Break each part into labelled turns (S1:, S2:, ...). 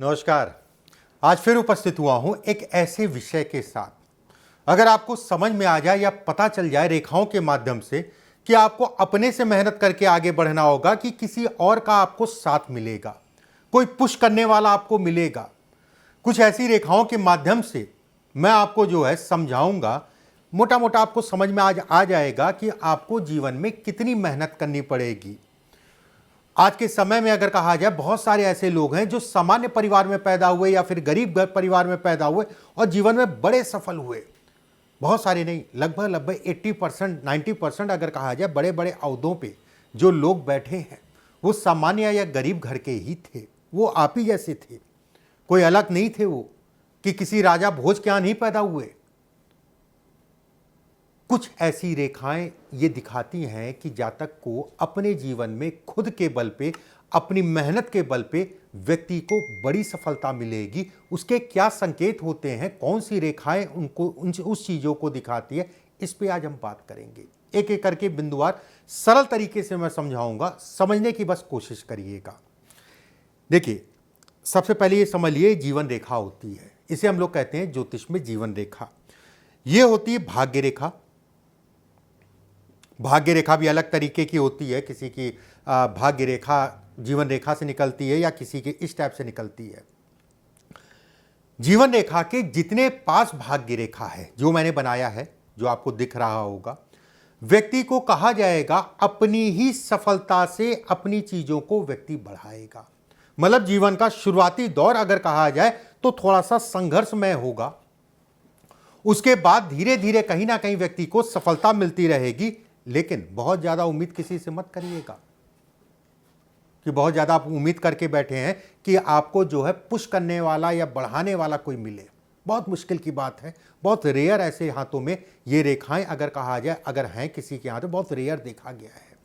S1: नमस्कार। आज फिर उपस्थित हुआ हूं एक ऐसे विषय के साथ। अगर आपको समझ में आ जाए या पता चल जाए रेखाओं के माध्यम से कि आपको अपने से मेहनत करके आगे बढ़ना होगा कि किसी और का आपको साथ मिलेगा, कोई पुश करने वाला आपको मिलेगा, कुछ ऐसी रेखाओं के माध्यम से मैं आपको जो है समझाऊंगा। मोटा मोटा आपको समझ में आज आ जाएगा कि आपको जीवन में कितनी मेहनत करनी पड़ेगी। आज के समय में अगर कहा जाए, बहुत सारे ऐसे लोग हैं जो सामान्य परिवार में पैदा हुए या फिर गरीब परिवार में पैदा हुए और जीवन में बड़े सफल हुए। बहुत सारे नहीं, लगभग 80% 90% अगर कहा जाए बड़े बड़े अहदों पे जो लोग बैठे हैं वो सामान्य या गरीब घर के ही थे। वो आप ही जैसे थे, कोई अलग नहीं थे। वो कि किसी राजा भोज के यहाँ नहीं पैदा हुए। कुछ ऐसी रेखाएं ये दिखाती हैं कि जातक को अपने जीवन में खुद के बल पे, अपनी मेहनत के बल पे व्यक्ति को बड़ी सफलता मिलेगी। उसके क्या संकेत होते हैं, कौन सी रेखाएं उनको उस चीज़ों को दिखाती है, इस पे आज हम बात करेंगे। एक एक करके बिंदुवार सरल तरीके से मैं समझाऊंगा, समझने की बस कोशिश करिएगा। देखिए, सबसे पहले ये समझ लिए जीवन रेखा होती है, इसे हम लोग कहते हैं ज्योतिष में जीवन रेखा। ये होती है भाग्य रेखा। भाग्य रेखा भी अलग तरीके की होती है, किसी की भाग्य रेखा जीवन रेखा से निकलती है या किसी की इस टाइप से निकलती है। जीवन रेखा के जितने पास भाग्य रेखा है जो मैंने बनाया है, जो आपको दिख रहा होगा, व्यक्ति को कहा जाएगा अपनी ही सफलता से अपनी चीजों को व्यक्ति बढ़ाएगा। मतलब जीवन का शुरुआती दौर अगर कहा जाए तो थोड़ा सा संघर्षमय होगा। उसके बाद धीरे धीरे कहीं ना कहीं व्यक्ति को सफलता मिलती रहेगी। लेकिन बहुत ज्यादा उम्मीद किसी से मत करिएगा कि बहुत ज्यादा आप उम्मीद करके बैठे हैं कि आपको जो है पुश करने वाला या बढ़ाने वाला कोई मिले। बहुत मुश्किल की बात है। बहुत रेयर ऐसे हाथों में ये रेखाएं अगर कहा जाए, अगर हैं किसी के हाथ, तो बहुत रेयर देखा गया है।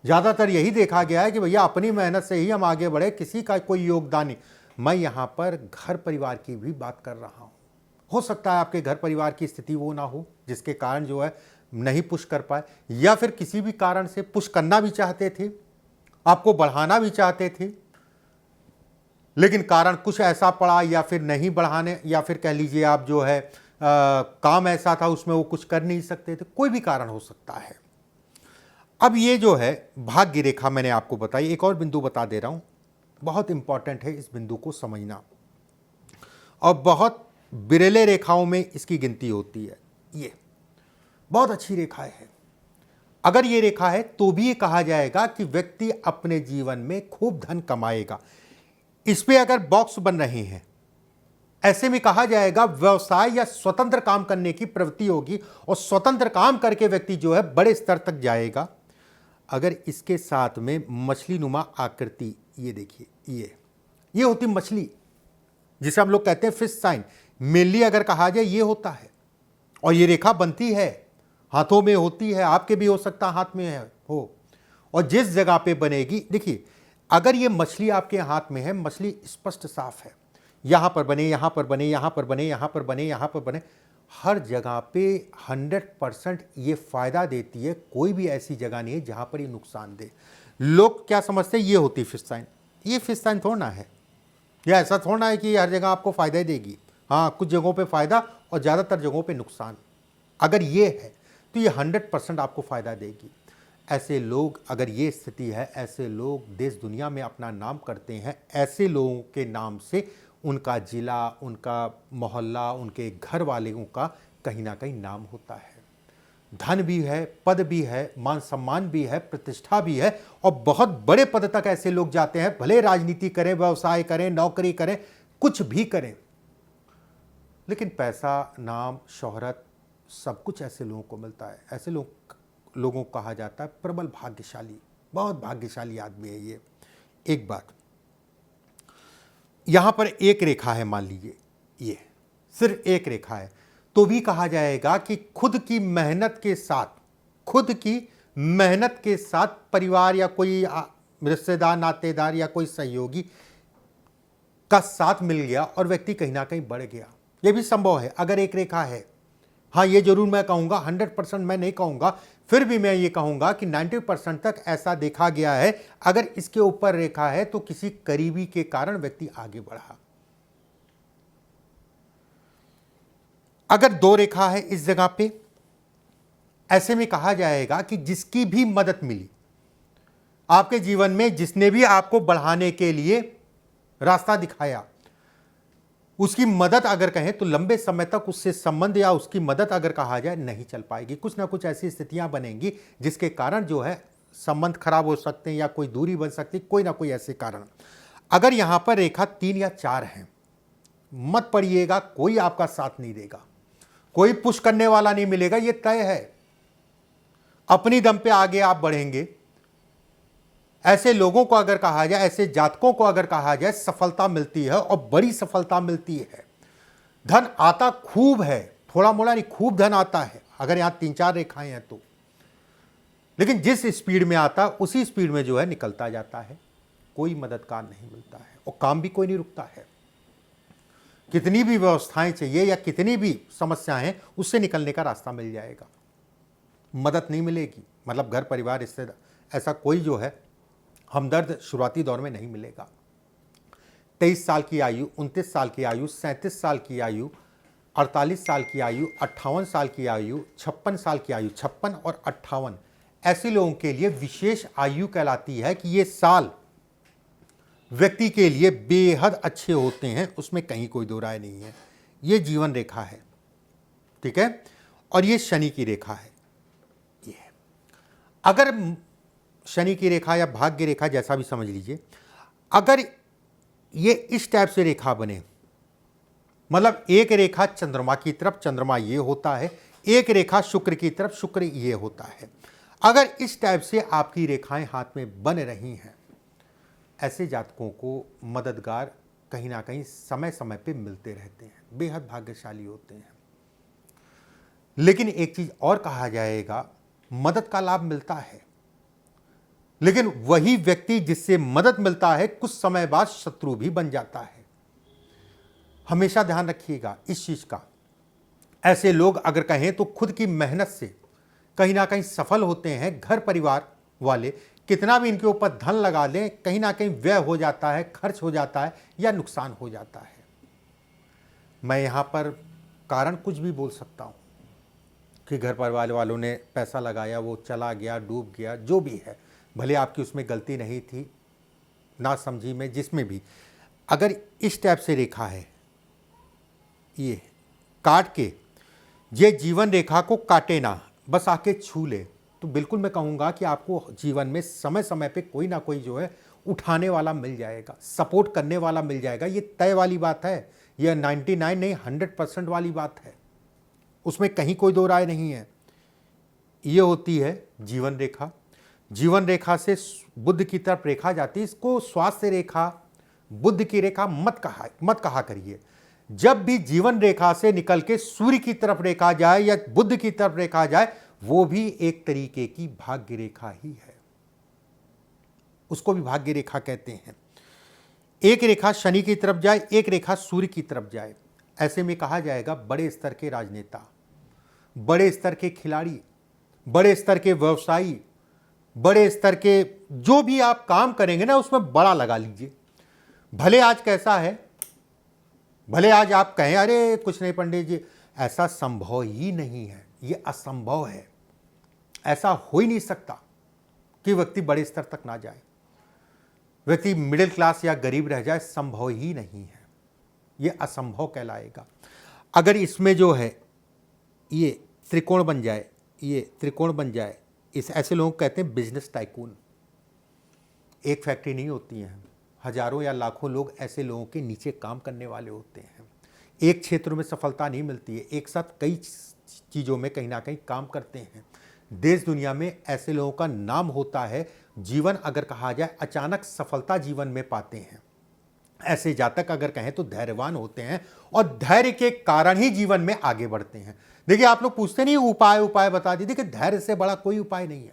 S1: ज़्यादातर यही देखा गया है कि भैया अपनी मेहनत से ही हम आगे बढ़े, किसी का कोई योगदान नहीं। मैं यहाँ पर घर परिवार की भी बात कर रहा हूँ। हो सकता है आपके घर परिवार की स्थिति वो ना हो जिसके कारण जो है नहीं पुश कर पाए, या फिर किसी भी कारण से पुश करना भी चाहते थे, आपको बढ़ाना भी चाहते थे, लेकिन कारण कुछ ऐसा पड़ा या फिर नहीं बढ़ाने, या फिर कह लीजिए आप जो है काम ऐसा था उसमें वो कुछ कर नहीं सकते थे। कोई भी कारण हो सकता है। अब ये जो है भाग्य रेखा मैंने आपको बताई। एक और बिंदु बता दे रहा हूं, बहुत इंपॉर्टेंट है इस बिंदु को समझना, और बहुत बिरले रेखाओं में इसकी गिनती होती है। ये बहुत अच्छी रेखा है। अगर ये रेखा है तो भी ये कहा जाएगा कि व्यक्ति अपने जीवन में खूब धन कमाएगा। इस पे अगर बॉक्स बन रहे हैं, ऐसे में कहा जाएगा व्यवसाय या स्वतंत्र काम करने की प्रवृत्ति होगी और स्वतंत्र काम करके व्यक्ति जो है बड़े स्तर तक जाएगा। अगर इसके साथ में मछली नुमा आकृति, ये देखिए, ये होती मछली जिसे हम लोग कहते हैं फिश साइन। मेनली अगर कहा जाए ये होता है, और ये रेखा बनती है हाथों में होती है, आपके भी हो सकता है हाथ में है हो, और जिस जगह पे बनेगी, देखिए अगर ये मछली आपके हाथ में है, मछली स्पष्ट साफ है, यहां पर बने, यहां पर बने, यहां पर बने, यहां पर बने, यहां पर बने, हर जगह पे 100% ये फायदा देती है। कोई भी ऐसी जगह नहीं है जहां पर ये नुकसान दे। लोग क्या समझते हैं ये होती फिश साइन। ये फिश साइन थोड़ा है, या ऐसा थोड़ा है कि हर जगह आपको फायदा ही देगी। हाँ, कुछ जगहों पे फायदा और ज़्यादातर जगहों पे नुकसान। अगर ये है तो ये 100% आपको फायदा देगी। ऐसे लोग, अगर ये स्थिति है, ऐसे लोग देश दुनिया में अपना नाम करते हैं। ऐसे लोगों के नाम से उनका जिला, उनका मोहल्ला, उनके घर वालों का कहीं ना कहीं नाम होता है। धन भी है, पद भी है, मान सम्मान भी है, प्रतिष्ठा भी है, और बहुत बड़े पद तक ऐसे लोग जाते हैं। भले राजनीति करें, व्यवसाय करें, नौकरी करें, कुछ भी करें, लेकिन पैसा, नाम, शोहरत, सब कुछ ऐसे लोगों को मिलता है। ऐसे लोगों को कहा जाता है प्रबल भाग्यशाली। बहुत भाग्यशाली आदमी है ये। एक बात, यहां पर एक रेखा है, मान लीजिए ये सिर्फ एक रेखा है, तो भी कहा जाएगा कि खुद की मेहनत के साथ परिवार या कोई रिश्तेदार, नातेदार या कोई सहयोगी का साथ मिल गया और व्यक्ति कहीं ना कहीं बढ़ गया। यह भी संभव है अगर एक रेखा है। हाँ, ये जरूर मैं कहूँगा, 100% मैं नहीं कहूँगा, फिर भी मैं ये कहूँगा कि 90% तक ऐसा देखा गया है। अगर इसके ऊपर रेखा है तो किसी करीबी के कारण व्यक्ति आगे बढ़ा। अगर 2 रेखा है इस जगह पे, ऐसे में कहा जाएगा कि जिसकी भी मदद मिली आपके जीवन में, जिसने भी आपको बढ़ाने के लिए रास्ता दिखाया, उसकी मदद अगर कहें तो लंबे समय तक उससे संबंध या उसकी मदद अगर कहा जाए नहीं चल पाएगी। कुछ ना कुछ ऐसी स्थितियां बनेंगी जिसके कारण जो है संबंध खराब हो सकते हैं या कोई दूरी बन सकती है, कोई ना कोई ऐसे कारण। अगर यहां पर रेखा 3 या 4 है, मत पड़िएगा, कोई आपका साथ नहीं देगा, कोई पुश करने वाला नहीं मिलेगा, यह तय है। अपनी दम पे आगे आप बढ़ेंगे। ऐसे लोगों को अगर कहा जाए, ऐसे जातकों को अगर कहा जाए, सफलता मिलती है और बड़ी सफलता मिलती है। धन आता खूब है, थोड़ा मोड़ा नहीं, खूब धन आता है अगर यहां 3-4 रेखाएं हैं तो। लेकिन जिस स्पीड में आता उसी स्पीड में जो है निकलता जाता है, कोई मददगार नहीं मिलता है और काम भी कोई नहीं रुकता है। कितनी भी व्यवस्थाएं चाहिए या कितनी भी समस्याएं हैं, उससे निकलने का रास्ता मिल जाएगा। मदद नहीं मिलेगी, मतलब घर परिवार रिश्तेदार ऐसा कोई जो है हमदर्द शुरुआती दौर में नहीं मिलेगा। 23 साल की आयु, 29 साल की आयु, 37 साल की आयु, 48 साल की आयु, 58 साल की आयु, 56 साल की आयु, 56 और 58 ऐसे लोगों के लिए विशेष आयु कहलाती है कि ये साल व्यक्ति के लिए बेहद अच्छे होते हैं, उसमें कहीं कोई दो राय नहीं है। ये जीवन रेखा है, ठीक है, और ये शनि की रेखा है। ये अगर शनि की रेखा या भाग्य रेखा जैसा भी समझ लीजिए, अगर ये इस टाइप से रेखा बने, मतलब एक रेखा चंद्रमा की तरफ, चंद्रमा ये होता है, एक रेखा शुक्र की तरफ, शुक्र ये होता है। अगर इस टाइप से आपकी रेखाएं हाथ में बन रही हैं, ऐसे जातकों को मददगार कहीं ना कहीं समय समय पे मिलते रहते हैं, बेहद भाग्यशाली होते हैं। लेकिन एक चीज और कहा जाएगा, मदद का लाभ मिलता है, लेकिन वही व्यक्ति जिससे मदद मिलता है कुछ समय बाद शत्रु भी बन जाता है। हमेशा ध्यान रखिएगा इस चीज का। ऐसे लोग अगर कहें तो खुद की मेहनत से कहीं ना कहीं सफल होते हैं। घर परिवार वाले कितना भी इनके ऊपर धन लगा दें, कहीं ना कहीं व्यय हो जाता है, खर्च हो जाता है या नुकसान हो जाता है। मैं यहाँ पर कारण कुछ भी बोल सकता हूँ कि घर परिवार वालों ने पैसा लगाया, वो चला गया, डूब गया, जो भी है, भले आपकी उसमें गलती नहीं थी, ना समझी में, जिसमें भी। अगर इस टाइप से रेखा है, ये काट के, ये जीवन रेखा को काटे ना, बस आके छू ले, तो बिल्कुल मैं कहूँगा कि आपको जीवन में समय समय पे कोई ना कोई जो है उठाने वाला मिल जाएगा, सपोर्ट करने वाला मिल जाएगा। ये तय वाली बात है, ये 99 नहीं 100% वाली बात है, उसमें कहीं कोई दो राय नहीं है। ये होती है जीवन रेखा। जीवन रेखा से बुध की तरफ रेखा जाती है, इसको स्वास्थ्य रेखा, बुध की रेखा मत कहा करिए। जब भी जीवन रेखा से निकल के सूर्य की तरफ रेखा जाए या बुध की तरफ रेखा जाए, वो भी एक तरीके की भाग्य रेखा ही है, उसको भी भाग्य रेखा कहते हैं। एक रेखा शनि की तरफ जाए, एक रेखा सूर्य की तरफ जाए, ऐसे में कहा जाएगा बड़े स्तर के राजनेता, बड़े स्तर के खिलाड़ी, बड़े स्तर के व्यवसायी, बड़े स्तर के जो भी आप काम करेंगे ना, उसमें बड़ा लगा लीजिए। भले आज कैसा है, भले आज आप कहें अरे कुछ नहीं पंडित जी, ऐसा संभव ही नहीं है, ये असंभव है। ऐसा हो ही नहीं सकता कि व्यक्ति बड़े स्तर तक ना जाए, व्यक्ति मिडिल क्लास या गरीब रह जाए, संभव ही नहीं है, ये असंभव कहलाएगा। अगर इसमें जो है ये त्रिकोण बन जाए, ये त्रिकोण बन जाए, इस ऐसे लोग कहते हैं बिजनेस टाइकून। एक फैक्ट्री नहीं होती है, हजारों या लाखों लोग ऐसे लोगों के नीचे काम करने वाले होते हैं। एक क्षेत्र में सफलता नहीं मिलती है, एक साथ कई चीज़ों में कहीं ना कहीं काम करते हैं। देश दुनिया में ऐसे लोगों का नाम होता है। जीवन अगर कहा जाए अचानक सफलता जीवन में पाते हैं। ऐसे जातक अगर कहें तो धैर्यवान होते हैं और धैर्य के कारण ही जीवन में आगे बढ़ते हैं। देखिए, आप लोग पूछते नहीं उपाय बता दीजिए, कि धैर्य से बड़ा कोई उपाय नहीं है,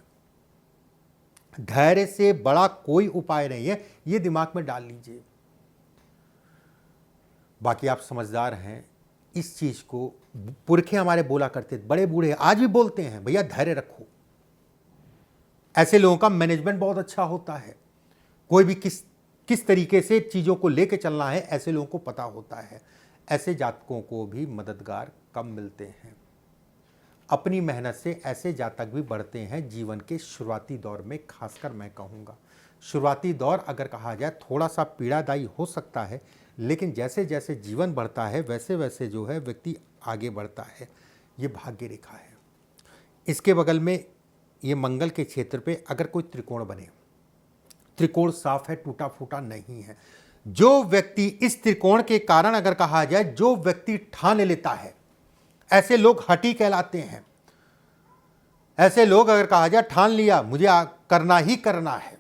S1: धैर्य से बड़ा कोई उपाय नहीं है, ये दिमाग में डाल लीजिए। बाकी आप समझदार हैं, इस चीज को पुरखे हमारे बोला करते, बड़े बूढ़े आज भी बोलते हैं, भैया धैर्य रखो। ऐसे लोगों का मैनेजमेंट बहुत अच्छा होता है, कोई भी किस तरीके से चीजों को लेके चलना है, ऐसे लोगों को पता होता है। ऐसे जातकों को भी मददगार कम मिलते हैं। अपनी मेहनत से ऐसे जातक भी बढ़ते हैं जीवन के शुरुआती दौर में, खासकर मैं कहूँगा शुरुआती दौर अगर कहा जाए थोड़ा सा पीड़ादायी हो सकता है, लेकिन जैसे जैसे जीवन बढ़ता है वैसे वैसे जो है व्यक्ति आगे बढ़ता है। ये भाग्य रेखा है। इसके बगल में ये मंगल के क्षेत्र पे अगर कोई त्रिकोण बने, त्रिकोण साफ है, टूटा फूटा नहीं है। जो व्यक्ति इस त्रिकोण के कारण अगर कहा जाए जो व्यक्ति ठान लेता है, ऐसे लोग हठी कहलाते हैं। ऐसे लोग अगर कहा जाए ठान लिया मुझे करना ही करना है,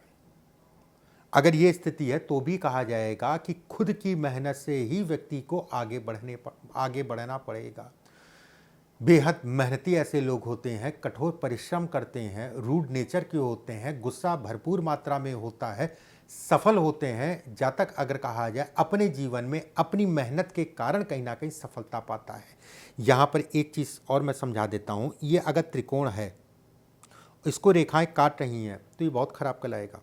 S1: अगर ये स्थिति है तो भी कहा जाएगा कि खुद की मेहनत से ही व्यक्ति को आगे बढ़ना पड़ेगा। बेहद मेहनती ऐसे लोग होते हैं, कठोर परिश्रम करते हैं, रूड नेचर के होते हैं, गुस्सा भरपूर मात्रा में होता है, सफल होते हैं। जातक अगर कहा जाए अपने जीवन में अपनी मेहनत के कारण कहीं ना कहीं सफलता पाता है। यहाँ पर एक चीज़ और मैं समझा देता हूँ, ये अगर त्रिकोण है, इसको रेखाएं काट रही हैं तो ये बहुत खराब कहलाएगा।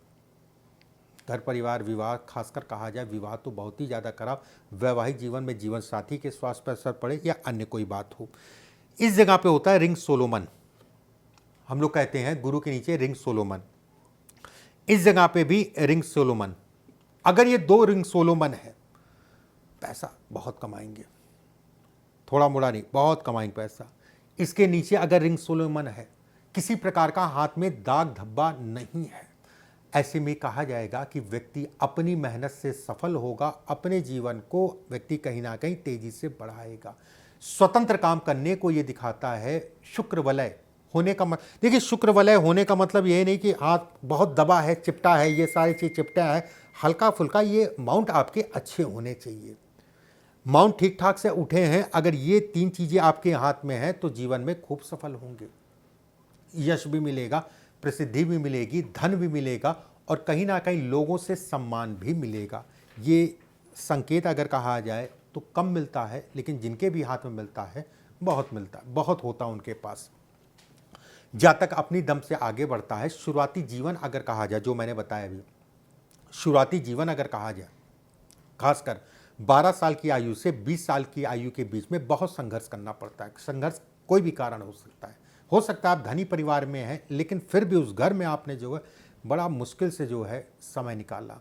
S1: घर परिवार विवाह, खासकर कहा जाए विवाह तो बहुत ही ज़्यादा खराब। वैवाहिक जीवन में जीवन साथी के स्वास्थ्य पर असर पड़े या अन्य कोई बात हो। इस जगह पे होता है रिंग सोलोमन, हम लोग कहते हैं गुरु के नीचे रिंग सोलोमन। इस जगह पे भी रिंग सोलोमन, अगर ये 2 रिंग सोलोमन है, पैसा बहुत कमाएंगे, थोड़ा मोड़ा नहीं, बहुत कमाएंगे पैसा। इसके नीचे अगर रिंग सोलोमन है, किसी प्रकार का हाथ में दाग धब्बा नहीं है, ऐसे में कहा जाएगा कि व्यक्ति अपनी मेहनत से सफल होगा, अपने जीवन को व्यक्ति कहीं ना कहीं तेजी से बढ़ाएगा। स्वतंत्र काम करने को ये दिखाता है। शुक्र वलय होने का देखिए, शुक्र वलय होने का मतलब ये नहीं कि हाथ बहुत दबा है, चिपटा है, ये सारी चीज़ चिपटा है, हल्का फुल्का। ये माउंट आपके अच्छे होने चाहिए, माउंट ठीक ठाक से उठे हैं। अगर ये 3 चीज़ें आपके हाथ में हैं तो जीवन में खूब सफल होंगे। यश भी मिलेगा, प्रसिद्धि भी मिलेगी, धन भी मिलेगा और कहीं ना कहीं लोगों से सम्मान भी मिलेगा। ये संकेत अगर कहा जाए तो कम मिलता है, लेकिन जिनके भी हाथ में मिलता है बहुत मिलता है, बहुत होता है उनके पास। जातक अपनी दम से आगे बढ़ता है। शुरुआती जीवन अगर कहा जाए, जो मैंने बताया अभी, शुरुआती जीवन अगर कहा जाए, खासकर 12 साल की आयु से 20 साल की आयु के बीच में बहुत संघर्ष करना पड़ता है। संघर्ष कोई भी कारण हो सकता है आप धनी परिवार में हैं, लेकिन फिर भी उस घर में आपने जो है बड़ा मुश्किल से जो है समय निकाला।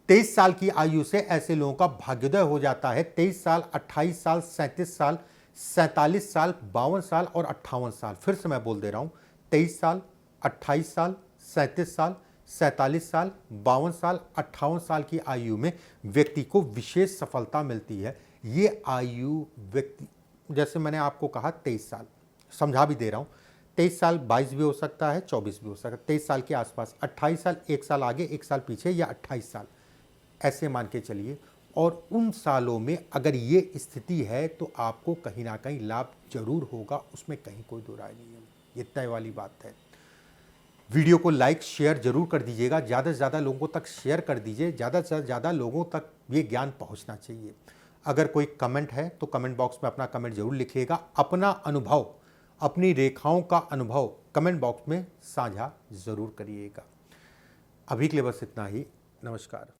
S1: 23 साल की आयु से ऐसे लोगों का भाग्योदय हो जाता है। 23 साल, 28 साल, 37 साल, 47 साल, 52 साल और 58 साल। फिर से मैं बोल दे रहा हूँ, 23 साल, 28 साल, 37 साल, 47 साल, 52 साल, 58 साल की आयु में व्यक्ति को विशेष सफलता मिलती है। ये आयु व्यक्ति, जैसे मैंने आपको कहा 23 साल, समझा भी दे रहा हूँ, 23 साल 22 भी हो सकता है, 24 भी हो सकता है, 23 साल के आसपास, 28 साल 1 साल आगे 1 साल पीछे, या 28 साल ऐसे मान के चलिए। और उन सालों में अगर ये स्थिति है तो आपको कहीं ना कहीं लाभ जरूर होगा, उसमें कहीं कोई दो राय नहीं है, ये तय वाली बात है। वीडियो को लाइक शेयर जरूर कर दीजिएगा, ज़्यादा से ज़्यादा लोगों तक शेयर कर दीजिए, ज़्यादा से ज़्यादा लोगों तक ये ज्ञान पहुंचना चाहिए। अगर कोई कमेंट है तो कमेंट बॉक्स में अपना कमेंट जरूर लिखिएगा। अपना अनुभव, अपनी रेखाओं का अनुभव कमेंट बॉक्स में साझा ज़रूर करिएगा। अभी के लिए बस इतना ही। नमस्कार।